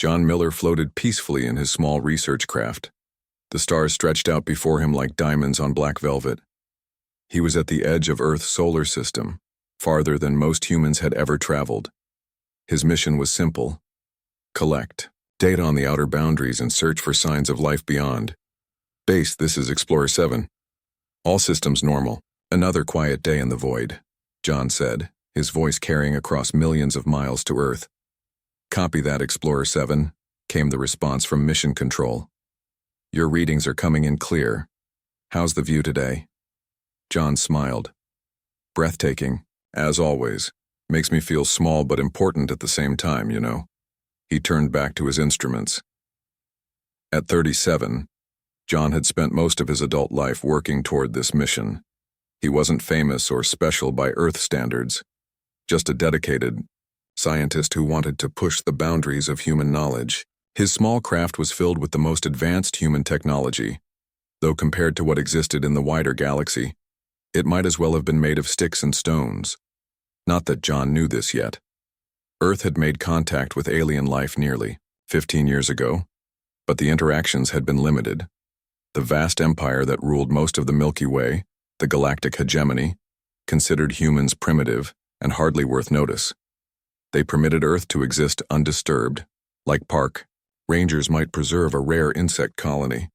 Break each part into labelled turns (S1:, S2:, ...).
S1: John Miller floated peacefully in his small research craft. The stars stretched out before him like diamonds on black velvet. He was at the edge of Earth's solar system, farther than most humans had ever traveled. His mission was simple: collect data on the outer boundaries and search for signs of life beyond. Base, this is Explorer 7. All systems normal. Another quiet day in the void, John said, his voice carrying across millions of miles to Earth. Copy that, Explorer 7, came the response from Mission Control. Your readings are coming in clear. How's the view today? John smiled. Breathtaking, as always. Makes me feel small but important at the same time, you know. He turned back to his instruments. At 37, John had spent most of his adult life working toward this mission. He wasn't famous or special by Earth standards, just a dedicated scientist who wanted to push the boundaries of human knowledge. His small craft was filled with the most advanced human technology, though compared to what existed in the wider galaxy, it might as well have been made of sticks and stones. Not that John knew this yet. Earth had made contact with alien life nearly 15 years ago, but the interactions had been limited. The vast empire that ruled most of the Milky Way, the galactic hegemony, considered humans primitive and hardly worth notice. They permitted Earth to exist undisturbed. Like park rangers might preserve a rare insect colony.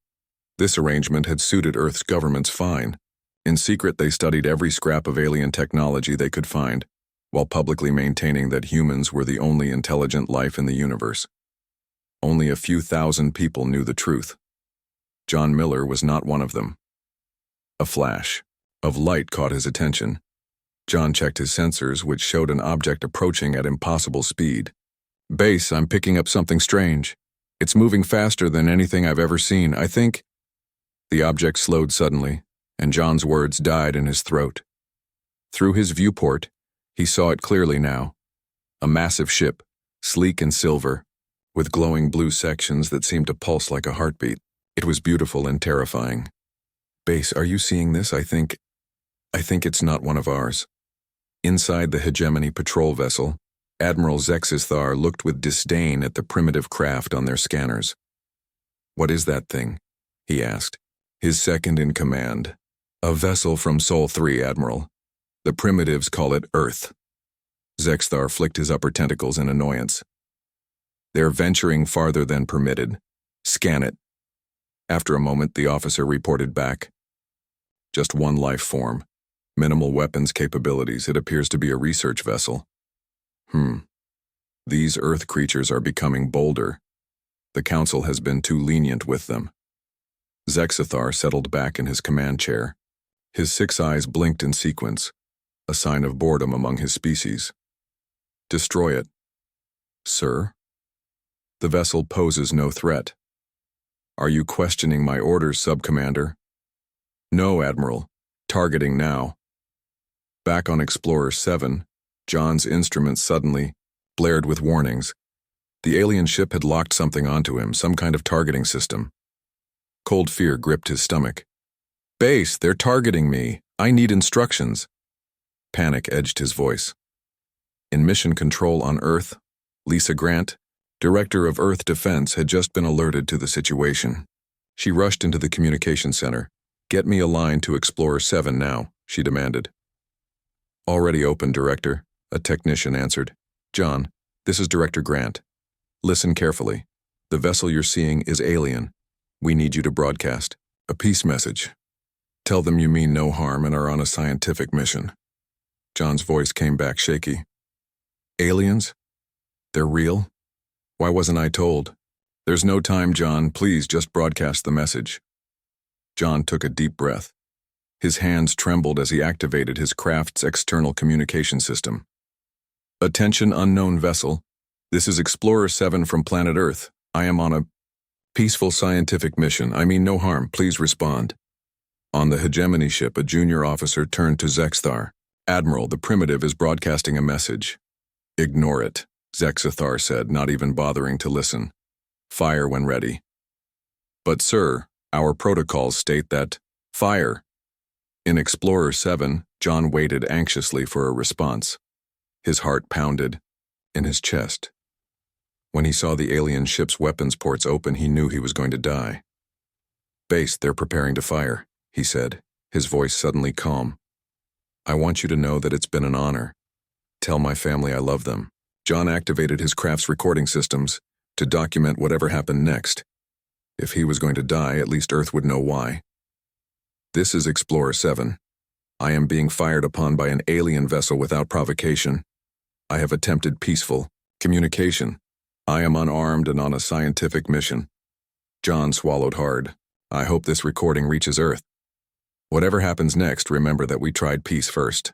S1: This arrangement had suited Earth's governments fine. In secret, they studied every scrap of alien technology they could find, while publicly maintaining that humans were the only intelligent life in the universe. Only a few thousand people knew the truth. John Miller was not one of them. A flash of light caught his attention. John checked his sensors, which showed an object approaching at impossible speed. Base, I'm picking up something strange. It's moving faster than anything I've ever seen, I think. The object slowed suddenly, and John's words died in his throat. Through his viewport, he saw it clearly now. A massive ship, sleek and silver, with glowing blue sections that seemed to pulse like a heartbeat. It was beautiful and terrifying. Base, are you seeing this? I think it's not one of ours. Inside the hegemony patrol vessel, Admiral Zexithar looked with disdain at the primitive craft on their scanners. What is that thing? He asked, his second in command. A vessel from Sol 3, Admiral. The primitives call it Earth. Zexithar flicked his upper tentacles in annoyance. They're venturing farther than permitted. Scan it. After a moment, the officer reported back. Just one life form. Minimal weapons capabilities. It appears to be a research vessel. These Earth creatures are becoming bolder. The Council has been too lenient with them. Zexithar settled back in his command chair. His 6 eyes blinked in sequence, a sign of boredom among his species. Destroy it. Sir? The vessel poses no threat. Are you questioning my orders, Sub-Commander? No, Admiral. Targeting now. Back on Explorer 7, John's instruments suddenly blared with warnings. The alien ship had locked something onto him, some kind of targeting system. Cold fear gripped his stomach. Base, they're targeting me. I need instructions. Panic edged his voice. In Mission Control on Earth, Lisa Grant, Director of Earth Defense, had just been alerted to the situation. She rushed into the communication center. Get me a line to Explorer 7 now, she demanded. Already open, Director, a technician answered. John, this is Director Grant. Listen carefully. The vessel you're seeing is alien. We need you to broadcast a peace message. Tell them you mean no harm and are on a scientific mission. John's voice came back shaky. Aliens? They're real? Why wasn't I told? There's no time, John. Please just broadcast the message. John took a deep breath. His hands trembled as he activated his craft's external communication system. Attention, unknown vessel. This is Explorer 7 from planet Earth. I am on a peaceful scientific mission. I mean no harm. Please respond. On the hegemony ship, a junior officer turned to Zexithar. Admiral, the primitive is broadcasting a message. Ignore it, Zexithar said, not even bothering to listen. Fire when ready. But sir, our protocols state that fire. In Explorer 7, John waited anxiously for a response. His heart pounded in his chest. When he saw the alien ship's weapons ports open, he knew he was going to die. "Base, they're preparing to fire," he said, his voice suddenly calm. "I want you to know that it's been an honor. Tell my family I love them." John activated his craft's recording systems to document whatever happened next. If he was going to die, at least Earth would know why. "This is Explorer 7. I am being fired upon by an alien vessel without provocation. I have attempted peaceful communication. I am unarmed and on a scientific mission." John swallowed hard. "I hope this recording reaches Earth. Whatever happens next, remember that we tried peace first."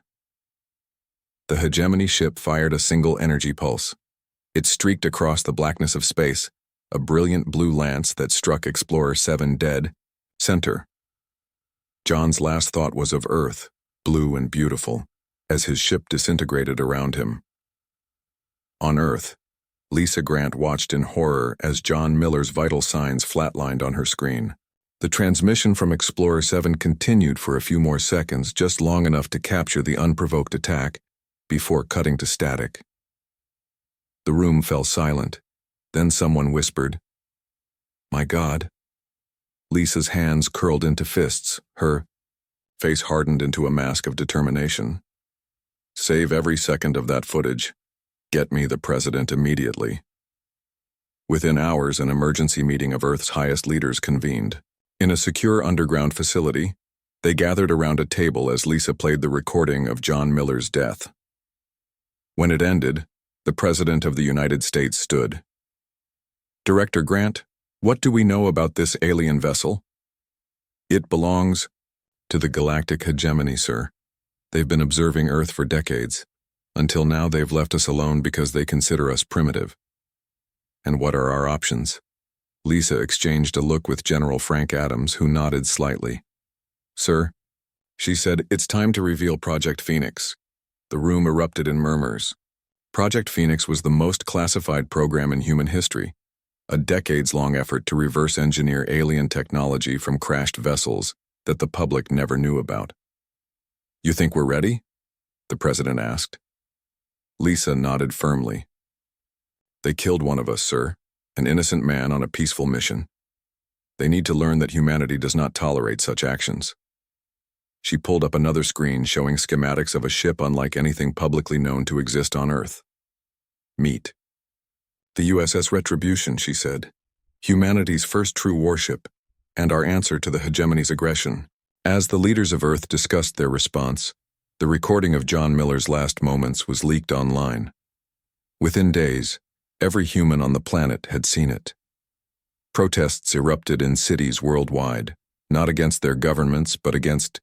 S1: The hegemony ship fired a single energy pulse. It streaked across the blackness of space, a brilliant blue lance that struck Explorer 7 dead center. John's last thought was of Earth, blue and beautiful, as his ship disintegrated around him. On Earth, Lisa Grant watched in horror as John Miller's vital signs flatlined on her screen. The transmission from Explorer 7 continued for a few more seconds, just long enough to capture the unprovoked attack, before cutting to static. The room fell silent. Then someone whispered, "My God." Lisa's hands curled into fists, her face hardened into a mask of determination. "Save every second of that footage. Get me the president immediately." Within hours, an emergency meeting of Earth's highest leaders convened. In a secure underground facility, they gathered around a table as Lisa played the recording of John Miller's death. When it ended, the President of the United States stood. "Director Grant, what do we know about this alien vessel?" "It belongs to the Galactic Hegemony, sir. They've been observing Earth for decades. Until now, they've left us alone because they consider us primitive." "And what are our options?" Lisa exchanged a look with General Frank Adams, who nodded slightly. "Sir," she said, "it's time to reveal Project Phoenix." The room erupted in murmurs. Project Phoenix was the most classified program in human history, a decades-long effort to reverse engineer alien technology from crashed vessels that the public never knew about. "You think we're ready?" the president asked. Lisa nodded firmly. "They killed one of us, sir, an innocent man on a peaceful mission. They need to learn that humanity does not tolerate such actions." She pulled up another screen showing schematics of a ship unlike anything publicly known to exist on Earth. "Meet the USS Retribution," she said. "Humanity's first true warship, and our answer to the hegemony's aggression." As the leaders of Earth discussed their response, the recording of John Miller's last moments was leaked online. Within days, every human on the planet had seen it. Protests erupted in cities worldwide, not against their governments, but against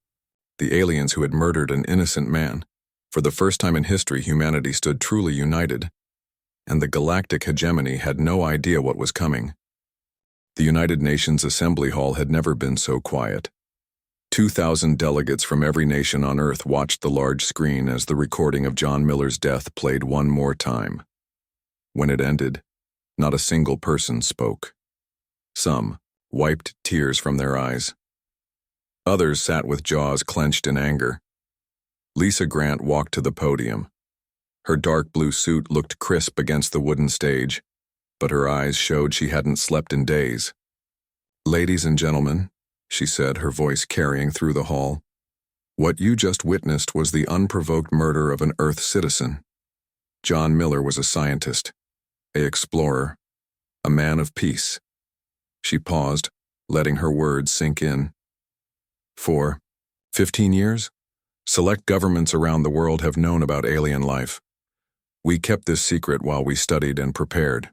S1: the aliens who had murdered an innocent man. For the first time in history, humanity stood truly united, and the galactic hegemony had no idea what was coming. The United Nations Assembly Hall had never been so quiet. 2,000 delegates from every nation on Earth watched the large screen as the recording of John Miller's death played one more time. When it ended, not a single person spoke. Some wiped tears from their eyes. Others sat with jaws clenched in anger. Lisa Grant walked to the podium. Her dark blue suit looked crisp against the wooden stage, but her eyes showed she hadn't slept in days. "Ladies and gentlemen," she said, her voice carrying through the hall, "what you just witnessed was the unprovoked murder of an Earth citizen. John Miller was a scientist, an explorer, a man of peace." She paused, letting her words sink in. "For 15 years, select governments around the world have known about alien life. We kept this secret while we studied and prepared.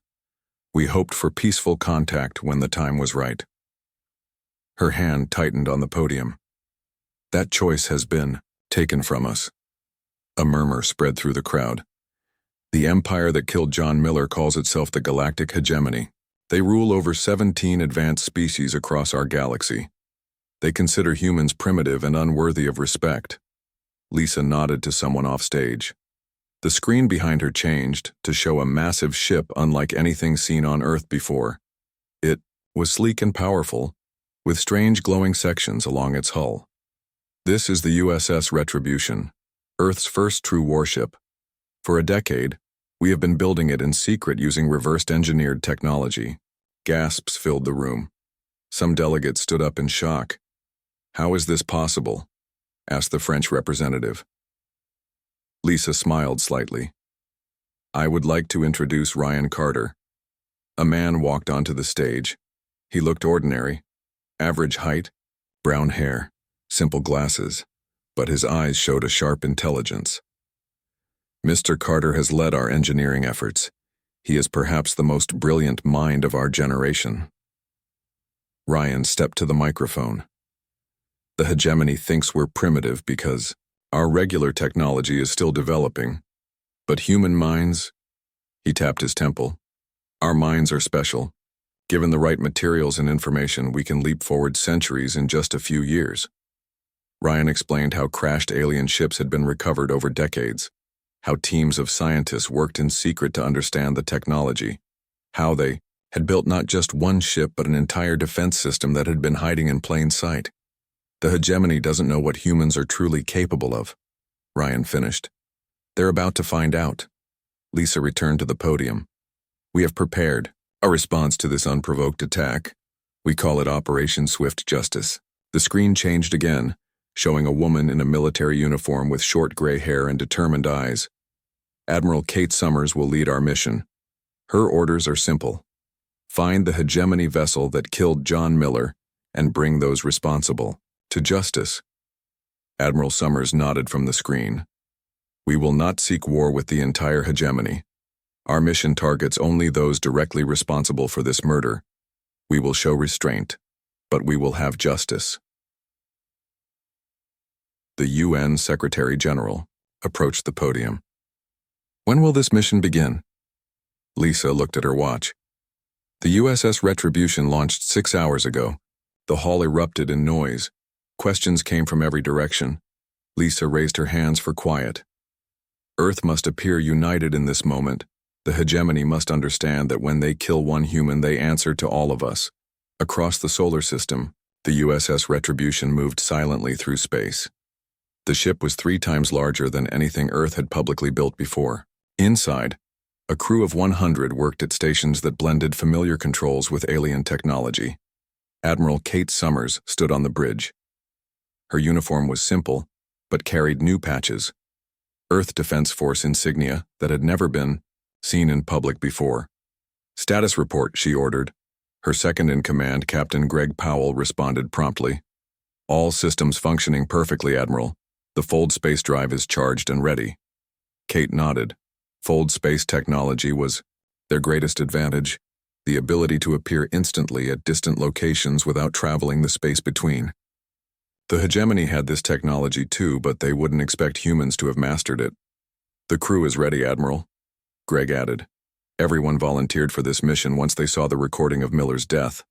S1: We hoped for peaceful contact when the time was right." Her hand tightened on the podium. "That choice has been taken from us." A murmur spread through the crowd. "The empire that killed John Miller calls itself the Galactic Hegemony. They rule over 17 advanced species across our galaxy. They consider humans primitive and unworthy of respect." Lisa nodded to someone off stage. The screen behind her changed to show a massive ship unlike anything seen on Earth before. It was sleek and powerful, with strange glowing sections along its hull. "This is the USS Retribution, Earth's first true warship. For a decade, We have been building it in secret using reverse-engineered technology. Gasps filled the room. Some delegates stood up in shock. How is this possible? Asked the French representative. Lisa smiled slightly. I would like to introduce Ryan Carter. A man walked onto the stage. He looked ordinary. Average height, brown hair, simple glasses, but his eyes showed a sharp intelligence. Mr. Carter has led our engineering efforts. He is perhaps the most brilliant mind of our generation. Ryan stepped to the microphone. The hegemony thinks we're primitive because our regular technology is still developing. But human minds, he tapped his temple, our minds are special. Given the right materials and information, we can leap forward centuries in just a few years. Ryan explained how crashed alien ships had been recovered over decades, how teams of scientists worked in secret to understand the technology, how they had built not just one ship but an entire defense system that had been hiding in plain sight. The hegemony doesn't know what humans are truly capable of, Ryan finished. They're about to find out. Lisa returned to the podium. We have prepared a response to this unprovoked attack. We call it Operation Swift Justice. The screen changed again, showing a woman in a military uniform with short gray hair and determined eyes. Admiral Kate Summers will lead our mission. Her orders are simple. Find the hegemony vessel that killed John Miller and bring those responsible to justice. Admiral Summers nodded from the screen. We will not seek war with the entire hegemony. Our mission targets only those directly responsible for this murder. We will show restraint, but we will have justice. The UN Secretary General approached the podium. When will this mission begin? Lisa looked at her watch. The USS Retribution launched 6 hours ago. The hall erupted in noise. Questions came from every direction. Lisa raised her hands for quiet. Earth must appear united in this moment. The hegemony must understand that when they kill one human, they answer to all of us. Across the solar system, the USS Retribution moved silently through space. The ship was 3 times larger than anything Earth had publicly built before. Inside, a crew of 100 worked at stations that blended familiar controls with alien technology. Admiral Kate Summers stood on the bridge. Her uniform was simple, but carried new patches. Earth Defense Force insignia that had never been seen in public before. Status report, she ordered. Her second-in-command, Captain Greg Powell, responded promptly. All systems functioning perfectly, Admiral. The Fold space drive is charged and ready. Kate nodded. Fold space technology was their greatest advantage, the ability to appear instantly at distant locations without traveling the space between. The hegemony had this technology too, but they wouldn't expect humans to have mastered it. The crew is ready, Admiral, Greg added. Everyone volunteered for this mission once they saw the recording of Miller's death.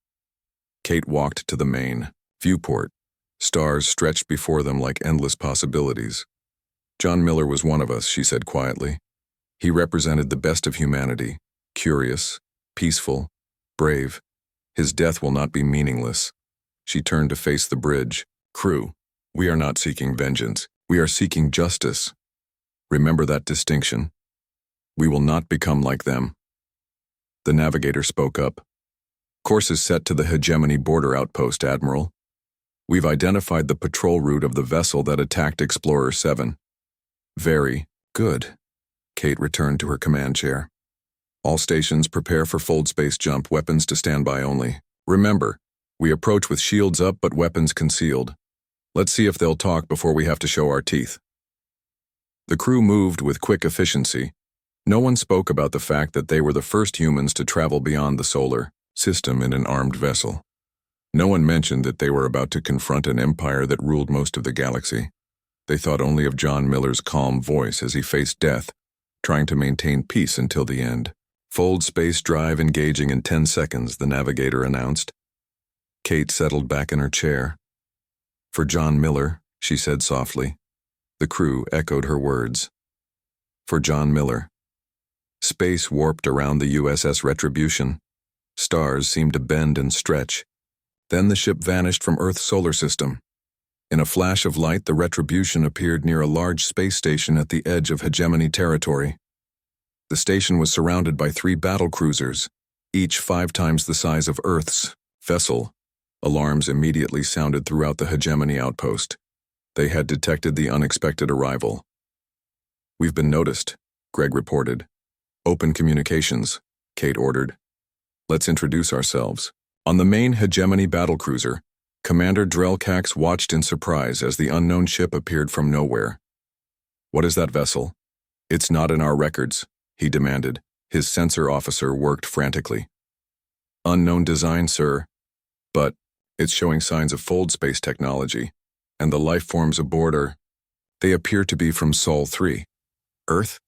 S1: Kate walked to the main viewport. Stars stretched before them like endless possibilities. John Miller was one of us, she said quietly. He represented the best of humanity, curious, peaceful, brave. His death will not be meaningless. She turned to face the bridge. Crew, we are not seeking vengeance. We are seeking justice. Remember that distinction. We will not become like them. The navigator spoke up. Course is set to the hegemony border outpost, Admiral. We've identified the patrol route of the vessel that attacked Explorer 7. Very good. Kate returned to her command chair. All stations prepare for fold space jump, weapons to stand by only. Remember, we approach with shields up but weapons concealed. Let's see if they'll talk before we have to show our teeth. The crew moved with quick efficiency. No one spoke about the fact that they were the first humans to travel beyond the solar system in an armed vessel. No one mentioned that they were about to confront an empire that ruled most of the galaxy. They thought only of John Miller's calm voice as he faced death, trying to maintain peace until the end. Fold space drive engaging in 10 seconds, the navigator announced. Kate settled back in her chair. For John Miller, she said softly. The crew echoed her words. For John Miller. Space warped around the USS Retribution. Stars seemed to bend and stretch. Then the ship vanished from Earth's solar system. In a flash of light, the Retribution appeared near a large space station at the edge of hegemony territory. The station was surrounded by 3 battle cruisers, each 5 times the size of Earth's vessel. Alarms immediately sounded throughout the hegemony outpost. They had detected the unexpected arrival. "We've been noticed," Greg reported. "Open communications," Kate ordered. "Let's introduce ourselves." On the main hegemony battlecruiser, Commander Drelkax watched in surprise as the unknown ship appeared from nowhere. "What is that vessel?" "It's not in our records," he demanded. His sensor officer worked frantically. "Unknown design, sir. But it's showing signs of fold space technology, and the life forms aboard they appear to be from Sol 3. Earth?"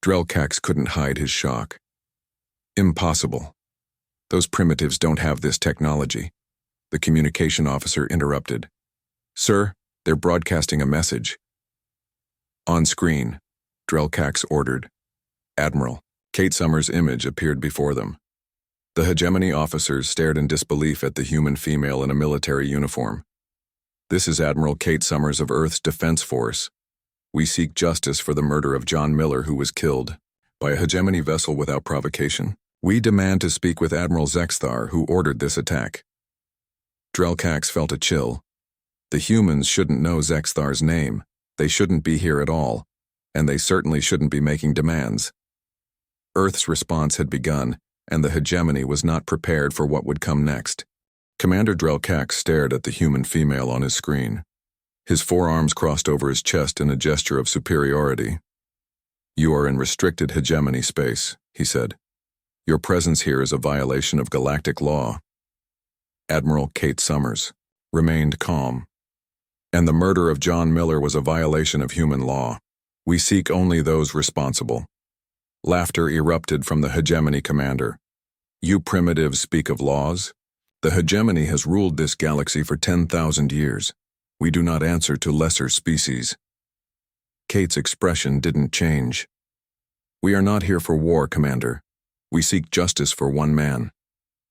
S1: Drelkax couldn't hide his shock. "Impossible. Those primitives don't have this technology," the communication officer interrupted. "Sir, they're broadcasting a message." "On screen," Drelkax ordered. "Admiral." Kate Summers' image appeared before them. The hegemony officers stared in disbelief at the human female in a military uniform. "This is Admiral Kate Summers of Earth's Defense Force. We seek justice for the murder of John Miller, who was killed by a hegemony vessel without provocation. We demand to speak with Admiral Zexthar, who ordered this attack." Drelkax felt a chill. The humans shouldn't know Zexthar's name. They shouldn't be here at all, and they certainly shouldn't be making demands. Earth's response had begun, and the hegemony was not prepared for what would come next. Commander Drelkax stared at the human female on his screen. His forearms crossed over his chest in a gesture of superiority. "You are in restricted hegemony space," he said. "Your presence here is a violation of galactic law." Admiral Kate Summers remained calm. "And the murder of John Miller was a violation of human law. We seek only those responsible." Laughter erupted from the hegemony commander. "You primitives speak of laws? The hegemony has ruled this galaxy for 10,000 years. We do not answer to lesser species." Kate's expression didn't change. "We are not here for war, Commander. We seek justice for one man.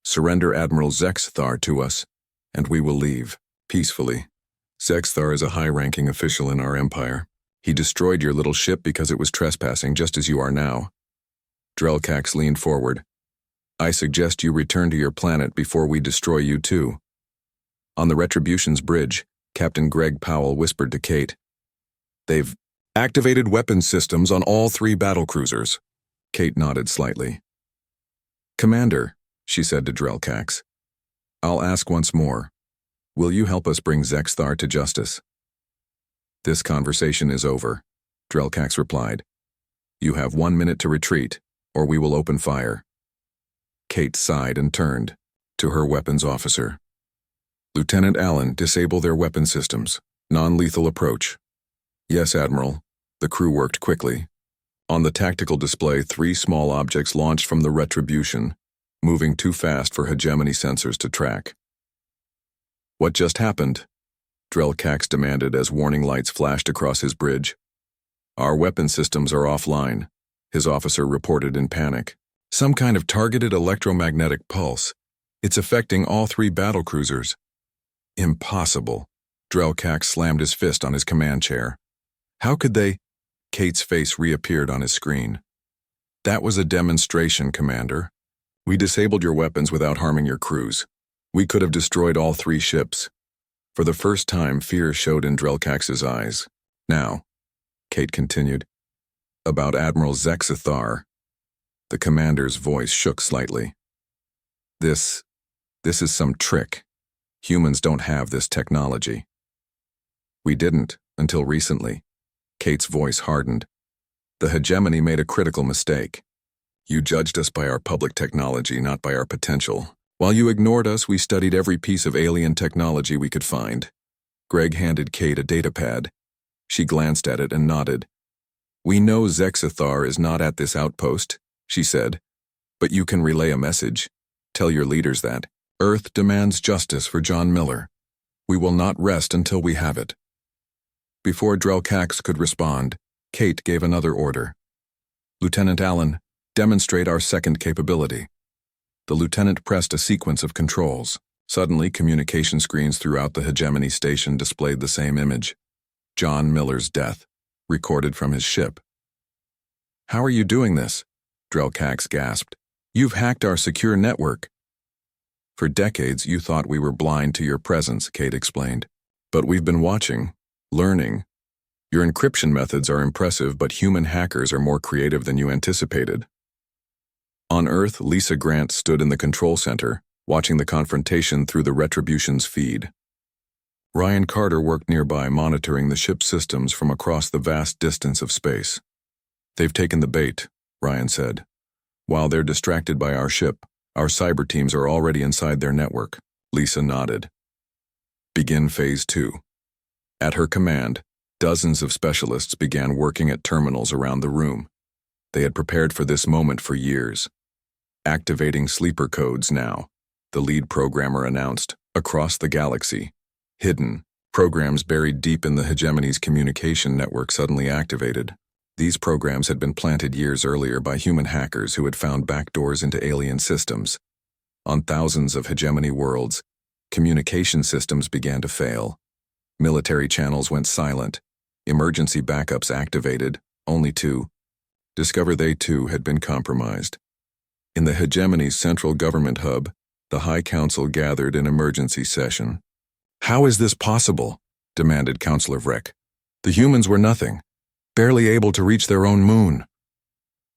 S1: Surrender Admiral Zexthar to us, and we will leave peacefully. Zexthar is a high-ranking official in our empire. He destroyed your little ship because it was trespassing, just as you are now." Drelkax leaned forward. "I suggest you return to your planet before we destroy you too." On the Retribution's bridge, Captain Greg Powell whispered to Kate. "They've activated weapons systems on all 3 battlecruisers." Kate nodded slightly. "Commander," she said to Drelkax, "I'll ask once more. Will you help us bring Zexthar to justice?" "This conversation is over," Drelkax replied. "You have 1 minute to retreat, or we will open fire." Kate sighed and turned to her weapons officer. "Lieutenant Allen, disable their weapon systems. Non-lethal approach." "Yes, Admiral." The crew worked quickly. On the tactical display, 3 small objects launched from the Retribution, moving too fast for hegemony sensors to track. "What just happened?" Drelkax demanded as warning lights flashed across his bridge. "Our weapon systems are offline," his officer reported in panic. "Some kind of targeted electromagnetic pulse. It's affecting all 3 battlecruisers." "Impossible." Drelkax slammed his fist on his command chair. "How could they?" Kate's face reappeared on his screen. "That was a demonstration, Commander. We disabled your weapons without harming your crews. We could have destroyed all 3 ships." For the first time, fear showed in Drelkax's eyes. "Now," Kate continued, "about Admiral Zexthar." The commander's voice shook slightly. This is some trick. Humans don't have this technology." "We didn't, until recently." Kate's voice hardened. "The hegemony made a critical mistake. You judged us by our public technology, not by our potential. While you ignored us, we studied every piece of alien technology we could find." Greg handed Kate a datapad. She glanced at it and nodded. "We know Zexthar is not at this outpost," she said, "but you can relay a message. Tell your leaders that Earth demands justice for John Miller. We will not rest until we have it." Before Drelkax could respond, Kate gave another order. "Lieutenant Allen, demonstrate our second capability." The lieutenant pressed a sequence of controls. Suddenly, communication screens throughout the hegemony station displayed the same image. John Miller's death, recorded from his ship. How are you doing this? Drelkax gasped. You've hacked our secure network. For decades, you thought we were blind to your presence, Kate explained. But we've been watching, learning. Your encryption methods are impressive, but human hackers are more creative than you anticipated. On Earth, Lisa Grant stood in the control center, watching the confrontation through the Retribution's feed. Ryan Carter worked nearby, monitoring the ship's systems from across the vast distance of space. They've taken the bait, Ryan said. While they're distracted by our ship, our cyber teams are already inside their network. Lisa nodded. Begin Phase 2. At her command, dozens of specialists began working at terminals around the room. They had prepared for this moment for years. Activating sleeper codes now, the lead programmer announced, across the galaxy. Hidden, programs buried deep in the hegemony's communication network suddenly activated. These programs had been planted years earlier by human hackers who had found backdoors into alien systems. On thousands of hegemony worlds, communication systems began to fail. Military channels went silent. Emergency backups activated, only to discover they too had been compromised. In the hegemony's central government hub, the High Council gathered in emergency session. How is this possible? Demanded Councillor Vrek. The humans were nothing, barely able to reach their own moon.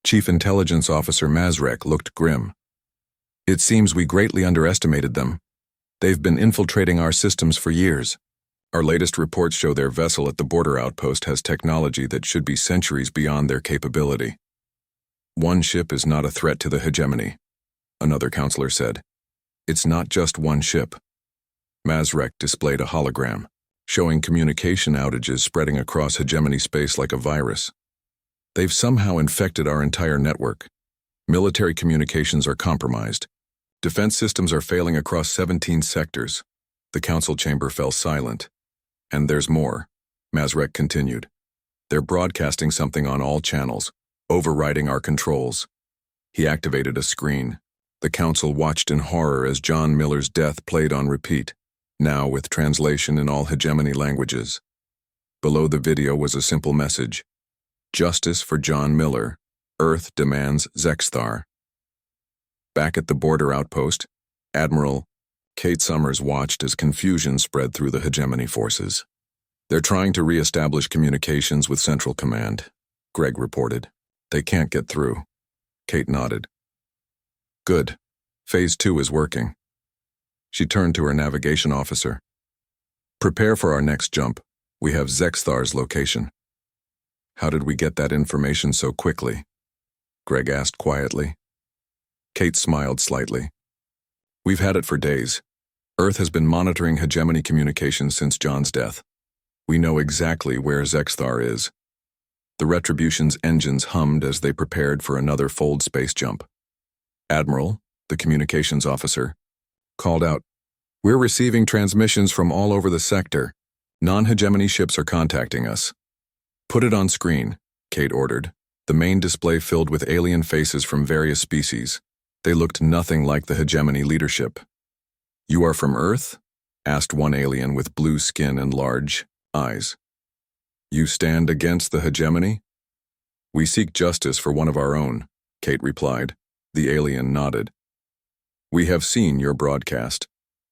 S1: Chief Intelligence Officer Mazrek looked grim. It seems we greatly underestimated them. They've been infiltrating our systems for years. Our latest reports show their vessel at the border outpost has technology that should be centuries beyond their capability. One ship is not a threat to the hegemony, another counselor said. It's not just one ship. Mazrek displayed a hologram, showing communication outages spreading across hegemony space like a virus. They've somehow infected our entire network. Military communications are compromised. Defense systems are failing across 17 sectors. The council chamber fell silent. And there's more, Mazrek continued. They're broadcasting something on all channels, overriding our controls. He activated a screen. The council watched in horror as John Miller's death played on repeat, now with translation in all hegemony languages. Below the video was a simple message. Justice for John Miller. Earth demands Zexthar. Back at the border outpost, Admiral Kate Summers watched as confusion spread through the hegemony forces. They're trying to re-establish communications with Central Command, Greg reported. They can't get through. Kate nodded. Good. Phase 2 is working. She turned to her navigation officer. Prepare for our next jump. We have Zexthar's location. How did we get that information so quickly? Greg asked quietly. Kate smiled slightly. We've had it for days. Earth has been monitoring hegemony communications since John's death. We know exactly where Zexthar is. The Retribution's engines hummed as they prepared for another fold space jump. Admiral, the communications officer, called out, We're receiving transmissions from all over the sector. Non-hegemony ships are contacting us. Put it on screen, Kate ordered. The main display filled with alien faces from various species. They looked nothing like the hegemony leadership. You are from Earth? Asked one alien with blue skin and large eyes. You stand against the hegemony? We seek justice for one of our own, Kate replied. The alien nodded. We have seen your broadcast.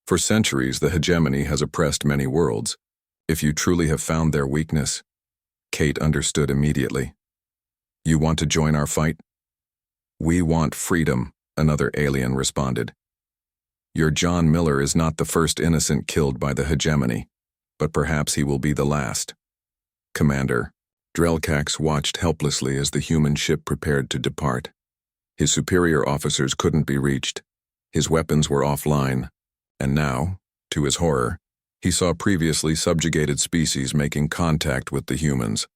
S1: For centuries, the hegemony has oppressed many worlds. If you truly have found their weakness, Kate understood immediately. You want to join our fight? We want freedom, another alien responded. Your John Miller is not the first innocent killed by the hegemony, but perhaps he will be the last. Commander, Drelkax watched helplessly as the human ship prepared to depart. His superior officers couldn't be reached. His weapons were offline, and now, to his horror, he saw previously subjugated species making contact with the humans.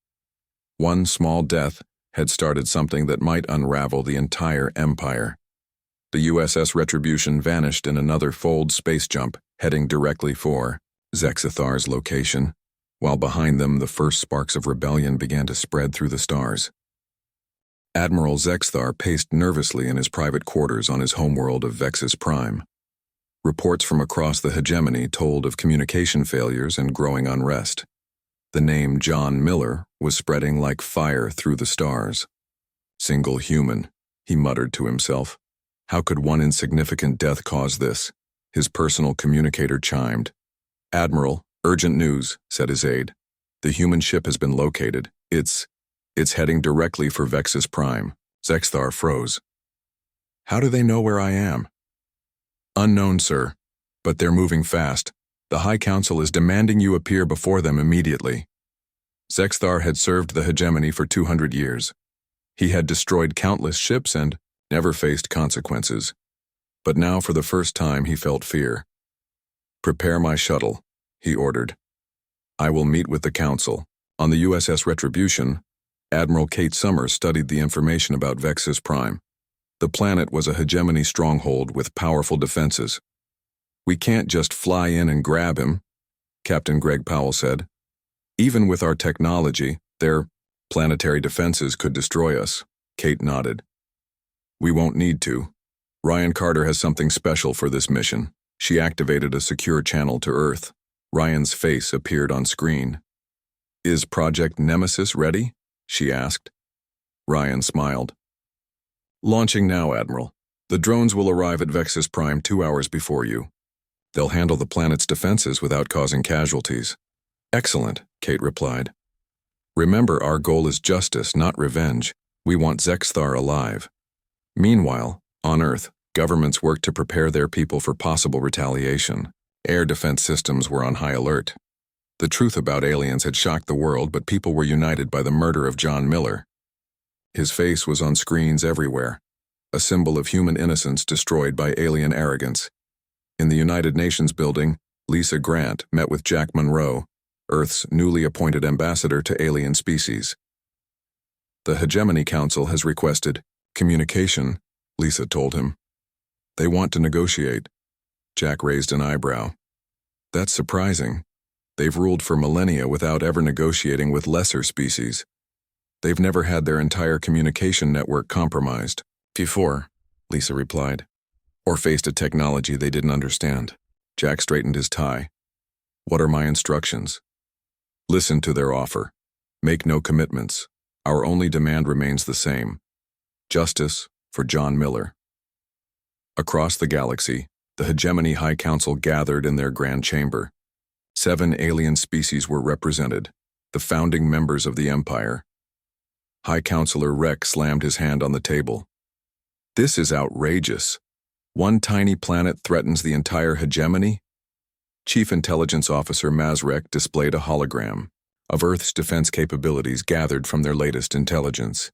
S1: One small death had started something that might unravel the entire empire. The USS Retribution vanished in another fold space jump, heading directly for Zexthar's location, while behind them the first sparks of rebellion began to spread through the stars. Admiral Zexthar paced nervously in his private quarters on his homeworld of Vexus Prime. Reports from across the hegemony told of communication failures and growing unrest. The name John Miller was spreading like fire through the stars. Single human, he muttered to himself. How could one insignificant death cause this? His personal communicator chimed. Admiral, urgent news, said his aide. The human ship has been located. It's heading directly for Vexus Prime. Zexthar froze. How do they know where I am? Unknown, sir. But they're moving fast. The High Council is demanding you appear before them immediately. Zexthar had served the hegemony for 200 years. He had destroyed countless ships and never faced consequences. But now for the first time he felt fear. Prepare my shuttle, he ordered. I will meet with the Council. On the USS Retribution, Admiral Kate Summers studied the information about Vexus Prime. The planet was a hegemony stronghold with powerful defenses. We can't just fly in and grab him, Captain Greg Powell said. Even with our technology, their planetary defenses could destroy us. Kate nodded. We won't need to. Ryan Carter has something special for this mission. She activated a secure channel to Earth. Ryan's face appeared on screen. Is Project Nemesis ready? She asked. Ryan smiled. Launching now, Admiral. The drones will arrive at Vexus Prime 2 hours before you. They'll handle the planet's defenses without causing casualties. Excellent, Kate replied. Remember, our goal is justice, not revenge. We want Zexthar alive. Meanwhile, on Earth, governments work to prepare their people for possible retaliation. Air defense systems were on high alert. The truth about aliens had shocked the world, but people were united by the murder of John Miller. His face was on screens everywhere, a symbol of human innocence destroyed by alien arrogance. In the United Nations building, Lisa Grant met with Jack Monroe, Earth's newly appointed ambassador to alien species. The Hegemony Council has requested communication, Lisa told him. They want to negotiate. Jack raised an eyebrow. That's surprising. They've ruled for millennia without ever negotiating with lesser species. They've never had their entire communication network compromised. Before, Lisa replied. Or faced a technology they didn't understand. Jack straightened his tie. What are my instructions? Listen to their offer. Make no commitments. Our only demand remains the same. Justice for John Miller. Across the galaxy, the Hegemony High Council gathered in their grand chamber. 7 alien species were represented, the founding members of the Empire. High Counselor Rex slammed his hand on the table. This is outrageous. One tiny planet threatens the entire hegemony? Chief Intelligence Officer Mazrek displayed a hologram of Earth's defense capabilities gathered from their latest intelligence.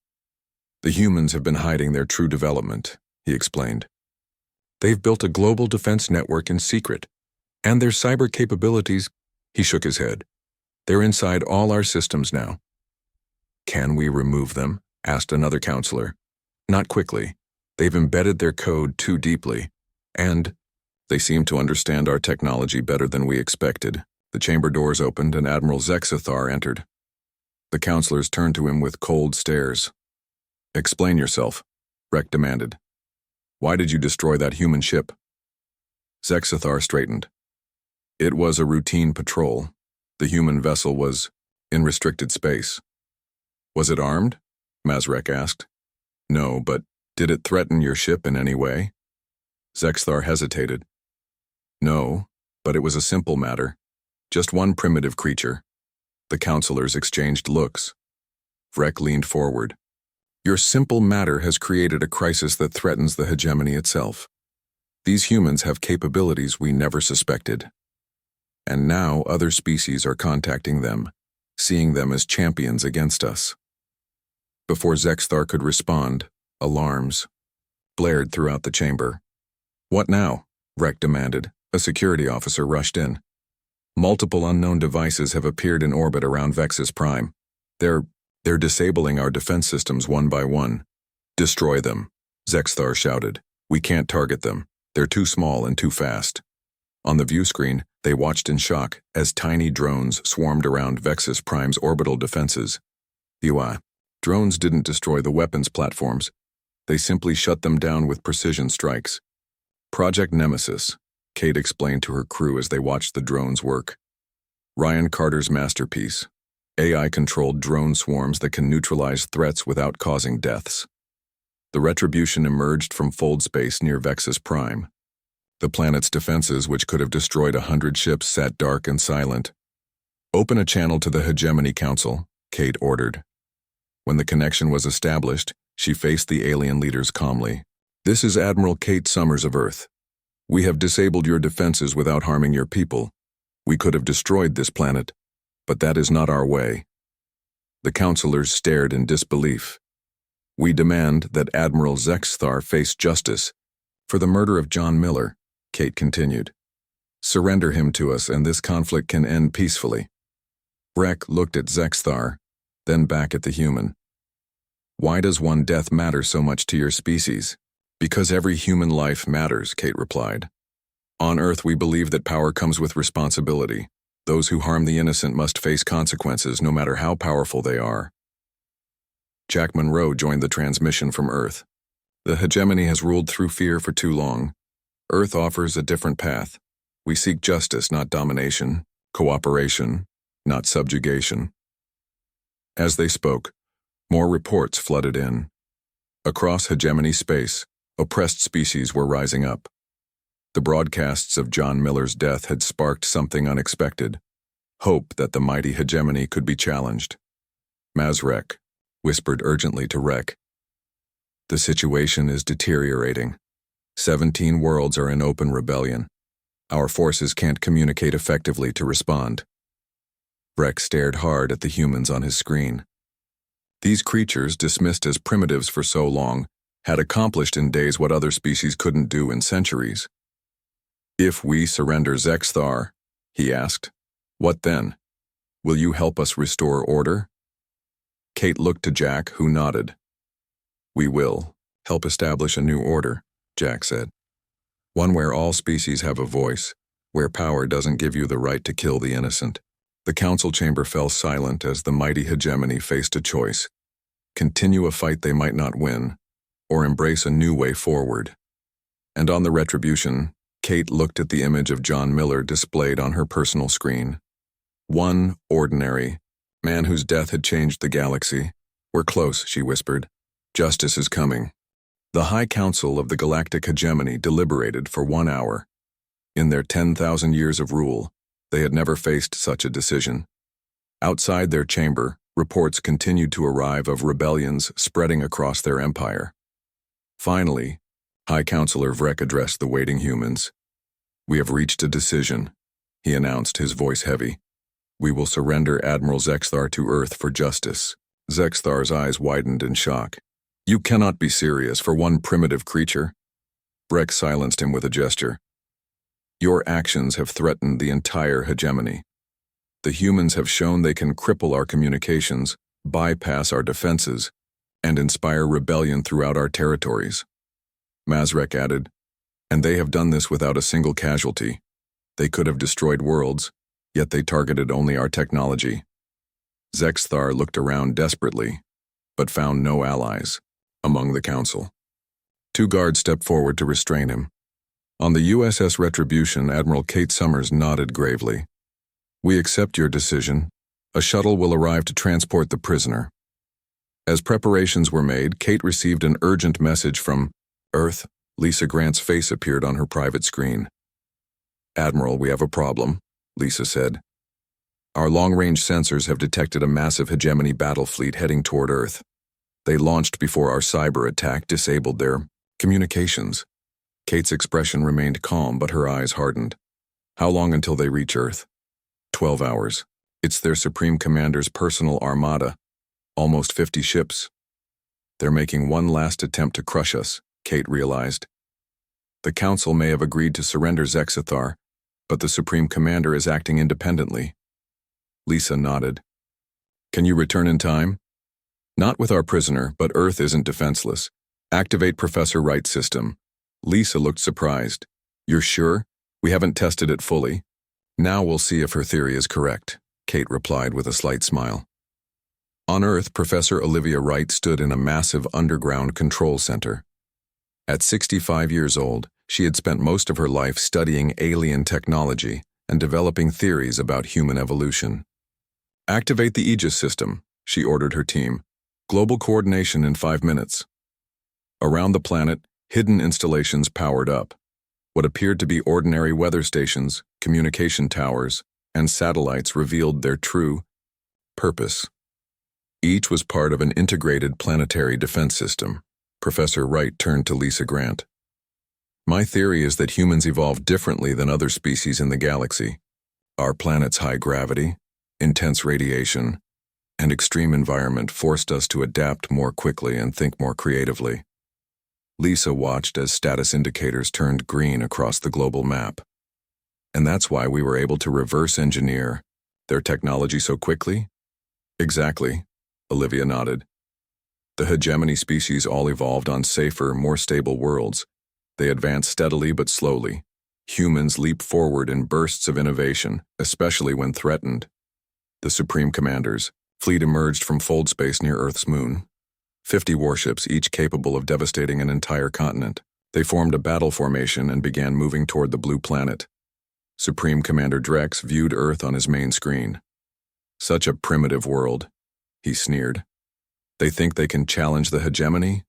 S1: The humans have been hiding their true development, he explained. They've built a global defense network in secret, and their cyber capabilities, he shook his head. They're inside all our systems now. Can we remove them? Asked another counselor. Not quickly. They've embedded their code too deeply, and they seem to understand our technology better than we expected. The chamber doors opened and Admiral Zexthar entered. The counselors turned to him with cold stares. Explain yourself, Rek demanded. Why did you destroy that human ship? Zexthar straightened. It was a routine patrol. The human vessel was in restricted space. Was it armed? Mazrek asked. No, but did it threaten your ship in any way? Zexthar hesitated. No, but it was a simple matter. Just one primitive creature. The counselors exchanged looks. Vrek leaned forward. Your simple matter has created a crisis that threatens the hegemony itself. These humans have capabilities we never suspected. And now other species are contacting them, seeing them as champions against us. Before Zexthar could respond, alarms blared throughout the chamber. What now? Vrek demanded. A security officer rushed in. Multiple unknown devices have appeared in orbit around Vexus Prime. They're disabling our defense systems one by one. Destroy them, Zexthar shouted. We can't target them. They're too small and too fast. On the view screen, they watched in shock as tiny drones swarmed around Vexus Prime's orbital defenses. The drones didn't destroy the weapons platforms. They simply shut them down with precision strikes. Project Nemesis, Kate explained to her crew as they watched the drones work. Ryan Carter's masterpiece. AI-controlled drone swarms that can neutralize threats without causing deaths. The Retribution emerged from fold space near Vexus Prime. The planet's defenses, which could have destroyed 100 ships, sat dark and silent. "Open a channel to the Hegemony Council," Kate ordered. When the connection was established, she faced the alien leaders calmly. "This is Admiral Kate Summers of Earth. We have disabled your defenses without harming your people. We could have destroyed this planet, but that is not our way." The counselors stared in disbelief. "We demand that Admiral Zexthar face justice for the murder of John Miller," Kate continued. "Surrender him to us and this conflict can end peacefully." Breck looked at Zexthar, then back at the human. "Why does one death matter so much to your species?" "Because every human life matters," Kate replied. "On Earth we believe that power comes with responsibility. Those who harm the innocent must face consequences no matter how powerful they are." Jack Monroe joined the transmission from Earth. "The hegemony has ruled through fear for too long. Earth offers a different path. We seek justice, not domination, cooperation, not subjugation." As they spoke, more reports flooded in. Across hegemony space, oppressed species were rising up. The broadcasts of John Miller's death had sparked something unexpected, hope that the mighty hegemony could be challenged. Mazrek whispered urgently to Rek. "The situation is deteriorating. 17 worlds are in open rebellion. Our forces can't communicate effectively to respond." Rek stared hard at the humans on his screen. These creatures, dismissed as primitives for so long, had accomplished in days what other species couldn't do in centuries. "If we surrender Zexthar," he asked, "what then? Will you help us restore order?" Kate looked to Jack, who nodded. "We will help establish a new order," Jack said. "One where all species have a voice, where power doesn't give you the right to kill the innocent." The council chamber fell silent as the mighty hegemony faced a choice: continue a fight they might not win, or embrace a new way forward. And on the Retribution, Kate looked at the image of John Miller displayed on her personal screen. One ordinary man whose death had changed the galaxy. "We're close," she whispered. "Justice is coming." The High Council of the Galactic Hegemony deliberated for 1 hour. In their 10,000 years of rule, they had never faced such a decision. Outside their chamber, reports continued to arrive of rebellions spreading across their empire. Finally, High Counselor Vrek addressed the waiting humans. "We have reached a decision," he announced, his voice heavy. "We will surrender Admiral Zexthar to Earth for justice." Zexthar's eyes widened in shock. "You cannot be serious for one primitive creature." Vrek silenced him with a gesture. "Your actions have threatened the entire hegemony. The humans have shown they can cripple our communications, bypass our defenses, and inspire rebellion throughout our territories." Mazrek added, "And they have done this without a single casualty. They could have destroyed worlds, yet they targeted only our technology." Zexthar looked around desperately, but found no allies among the council. 2 guards stepped forward to restrain him. On the USS Retribution, Admiral Kate Summers nodded gravely. "We accept your decision. A shuttle will arrive to transport the prisoner." As preparations were made, Kate received an urgent message from Earth. Lisa Grant's face appeared on her private screen. "Admiral, we have a problem," Lisa said. "Our long-range sensors have detected a massive hegemony battle fleet heading toward Earth. They launched before our cyber attack disabled their communications." Kate's expression remained calm, but her eyes hardened. "How long until they reach Earth?" 12 hours. It's their Supreme Commander's personal armada. Almost 50 ships. They're making one last attempt to crush us, Kate realized. The Council may have agreed to surrender Zexithar, but the Supreme Commander is acting independently. Lisa nodded. "Can you return in time?" "Not with our prisoner, but Earth isn't defenseless. Activate Professor Wright's system." Lisa looked surprised. "You're sure? We haven't tested it fully." "Now we'll see if her theory is correct," Kate replied with a slight smile. On Earth, Professor Olivia Wright stood in a massive underground control center. At 65 years old, she had spent most of her life studying alien technology and developing theories about human evolution. "Activate the Aegis system," she ordered her team. "Global coordination in 5 minutes." Around the planet, hidden installations powered up. What appeared to be ordinary weather stations, communication towers, and satellites revealed their true purpose. Each was part of an integrated planetary defense system. Professor Wright turned to Lisa Grant. My theory is that humans evolved differently than other species in the galaxy. Our planet's high gravity, intense radiation, and extreme environment forced us to adapt more quickly and think more creatively. Lisa watched as status indicators turned green across the global map. And that's why we were able to reverse engineer their technology so quickly? Exactly, Olivia nodded. The hegemony species all evolved on safer, more stable worlds. They advance steadily but slowly. Humans leap forward in bursts of innovation, especially when threatened. The Supreme Commander's fleet emerged from fold space near Earth's moon. 50 warships, each capable of devastating an entire continent. They formed a battle formation and began moving toward the blue planet. Supreme Commander Drex viewed Earth on his main screen. Such a primitive world, he sneered. They think they can challenge the hegemony?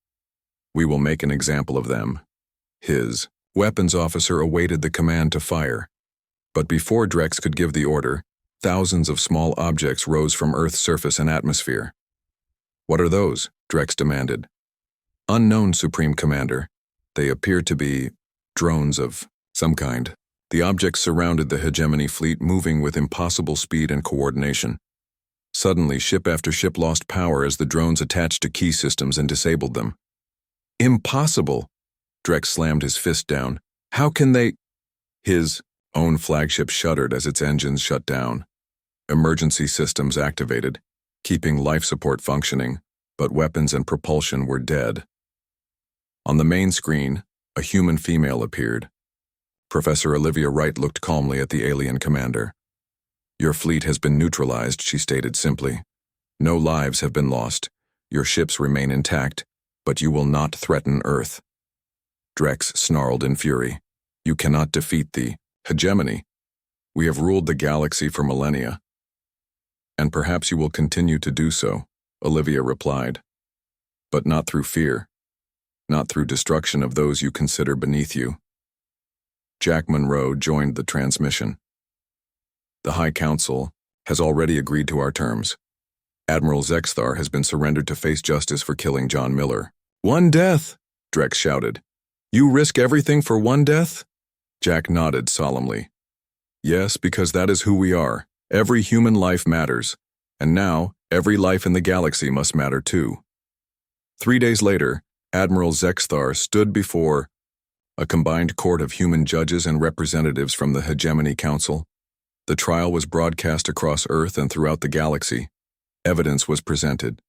S1: We will make an example of them. His weapons officer awaited the command to fire. But before Drex could give the order, thousands of small objects rose from Earth's surface and atmosphere. What are those? Drex demanded. Unknown, Supreme Commander. They appear to be drones of some kind. The objects surrounded the hegemony fleet, moving with impossible speed and coordination. Suddenly, ship after ship lost power as the drones attached to key systems and disabled them. Impossible! Drex slammed his fist down. How can they? His own flagship shuddered as its engines shut down. Emergency systems activated, keeping life support functioning, but weapons and propulsion were dead. On the main screen, a human female appeared. Professor Olivia Wright looked calmly at the alien commander. Your fleet has been neutralized, she stated simply. No lives have been lost. Your ships remain intact, but you will not threaten Earth. Drex snarled in fury. You cannot defeat the hegemony. We have ruled the galaxy for millennia. And perhaps you will continue to do so, Olivia replied. But not through fear. Not through destruction of those you consider beneath you. Jack Monroe joined the transmission. The High Council has already agreed to our terms. Admiral Zexthar has been surrendered to face justice for killing John Miller. One death, Drex shouted. You risk everything for one death? Jack nodded solemnly. Yes, because that is who we are. Every human life matters. And now, every life in the galaxy must matter too. 3 days later, Admiral Zexthar stood before a combined court of human judges and representatives from the Hegemony Council. The trial was broadcast across Earth and throughout the galaxy. Evidence was presented.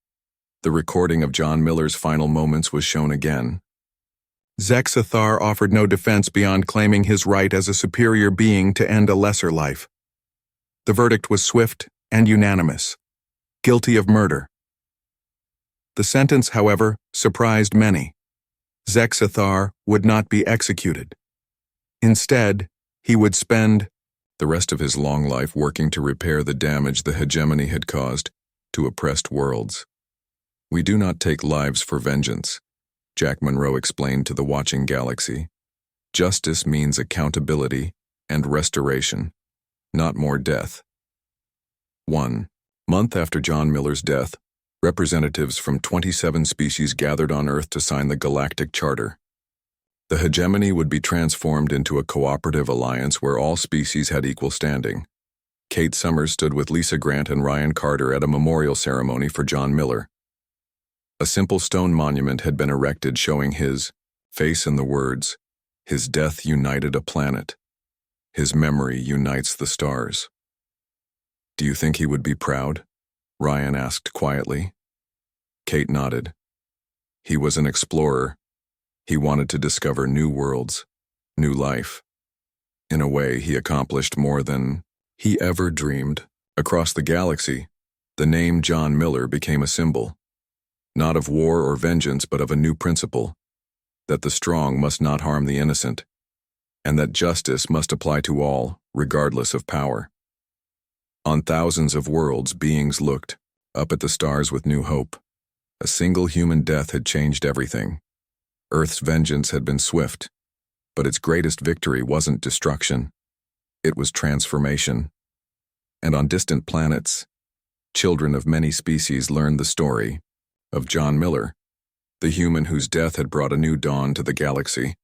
S1: The recording of John Miller's final moments was shown again. Zexthar offered no defense beyond claiming his right as a superior being to end a lesser life. The verdict was swift and unanimous. Guilty of murder. The sentence, however, surprised many. Zexthar would not be executed. Instead, he would spend the rest of his long life working to repair the damage the hegemony had caused to oppressed worlds. We do not take lives for vengeance, Jack Monroe explained to the watching galaxy. Justice means accountability and restoration, not more death. 1 month after John Miller's death, representatives from 27 species gathered on Earth to sign the Galactic Charter. The hegemony would be transformed into a cooperative alliance where all species had equal standing. Kate Summers stood with Lisa Grant and Ryan Carter at a memorial ceremony for John Miller. A simple stone monument had been erected showing his face and the words, "His death united a planet. His memory unites the stars." Do you think he would be proud? Ryan asked quietly. Kate nodded. He was an explorer. He wanted to discover new worlds, new life. In a way, he accomplished more than he ever dreamed. Across the galaxy, the name John Miller became a symbol, not of war or vengeance, but of a new principle, that the strong must not harm the innocent, and that justice must apply to all, regardless of power. On thousands of worlds, beings looked up at the stars with new hope. A single human death had changed everything. Earth's vengeance had been swift, but its greatest victory wasn't destruction. It was transformation. And on distant planets, children of many species learned the story of John Miller, the human whose death had brought a new dawn to the galaxy.